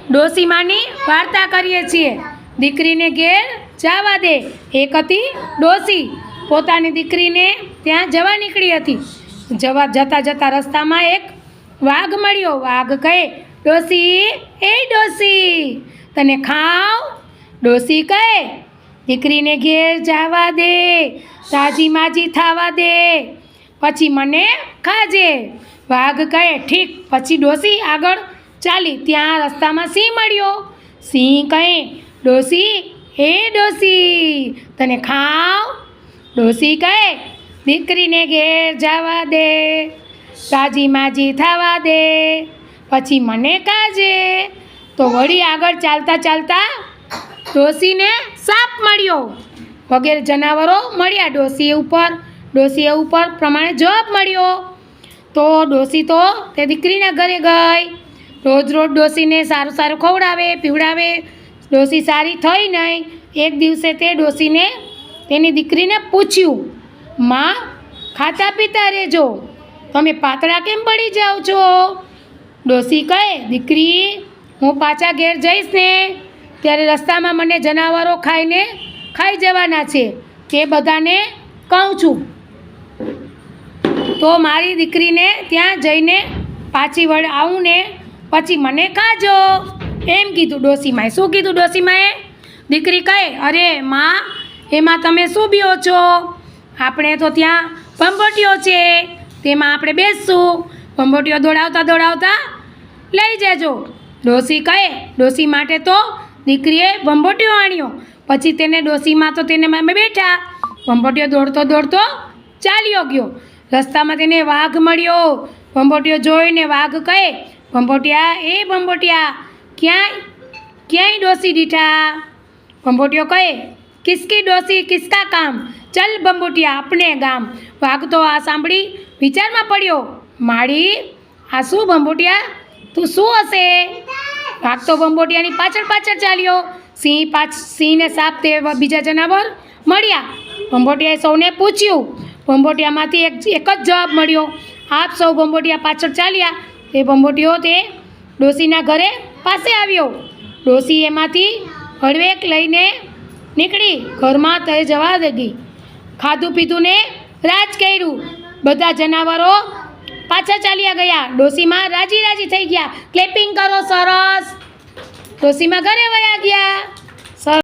ડોસીમાની વાર્તા કરીએ છીએ। દીકરીને ઘેર જવા દે। એક હતી ડોસી, પોતાની દીકરીને ત્યાં જવા નીકળી હતી। જતા જતા રસ્તામાં એક વાઘ મળ્યો। વાઘ કહે, ડોસી, એ ડોસી, તને ખાવ? ડોસી કહે, દીકરીને ઘેર જવા દે, તાજી માજી થવા દે, પછી મને ખાજે। વાઘ કહે, ઠીક। પછી ડોસી આગળ ચાલી। ત્યાં રસ્તામાં સિંહ મળ્યો। સિંહ કહે, ડોસી, એ ડોસી, તને ખાવ? ડોસી કહે, દીકરીને ઘેર જવા દે, તાજી માજી થવા દે, પછી મને ખાજે। તો વળી આગળ ચાલતા ચાલતા ડોસીને સાપ મળ્યો। વગેરે જનાવરો મળ્યા ડોસીએ ઉપર પ્રમાણે જવાબ મળ્યો। તો ડોસી તો તે દીકરીના ઘરે ગઈ। રોજ ડોસીને સારું સારું ખવડાવે પીવડાવે। ડોસી સારી થઈ નહીં। એક દિવસે તે ડોસીને તેની દીકરીને પૂછ્યું, માં, ખાતા પીતા રહેજો, તમે પાતળા કેમ પડી જાઓ છો? ડોસી કહે, દીકરી, હું પાછા ઘેર જઈશ ને ત્યારે રસ્તામાં મને જનાવરો ખાઈ જવાના છે, તે બધાને કહું છું, તો મારી દીકરીને ત્યાં જઈને પાછી આવું ને પછી મને ખાજો, એમ કીધું ડોસીમાએ। શું કીધું ડોસીમાએ? દીકરી કહે, અરે માં, એમાં તમે શું બીઓ છો? આપણે તો ત્યાં ભંભોટીઓ છે, તેમાં આપણે બેસશું, ભંભોટીઓ દોડાવતા લઈ જજો। ડોસી કહે, ડોસી માટે તો દીકરીએ ભંભોટીઓ આણ્યો, પછી તેને ડોસીમાં તો તેને અમે બેઠા। ભંભોટીઓ દોડતો ચાલ્યો ગયો। રસ્તામાં તેને વાઘ મળ્યો। ભંભોટીઓ જોઈને વાઘ કહે, ભંભોટિયા, એ ભંભોટિયા, ક્યાંય ડોસી દીઠા? ભંભોટીઓ કહે, કિસકી ડોસી કિસકા કામ, ચલ ભંભોટિયા अपने ગામ। વાઘ તો આ સાંભળી વિચારમાં પડ્યો, માળી, આ શું ભંભોટિયા, તું શું હશે? વાઘ તો ભંભોટિયાની પાછળ ચાલ્યો। સિંહને સાપ તે બીજા જનાવર મળ્યા। ભંભોટિયાએ સૌને પૂછ્યું। ભંભોટિયામાંથી એક જ જવાબ મળ્યો, આપ સૌ ભંભોટિયા પાછળ ચાલ્યા। તે ભંભોટીઓ તે ડોસીના ઘરે પાસે આવ્યો। ડોસી એમાંથી હળવેક લઈને નીકળી ઘરમાં તે જવા ગઈ। ખાધું પીધું ને રાજ કર્યું। બધા જનાવરો પાછા ચાલ્યા ગયા। ડોસીમાં રાજી થઈ ગયા। ક્લેપિંગ કરો, સરસ। ડોસીમાં ઘરે વયા ગયા।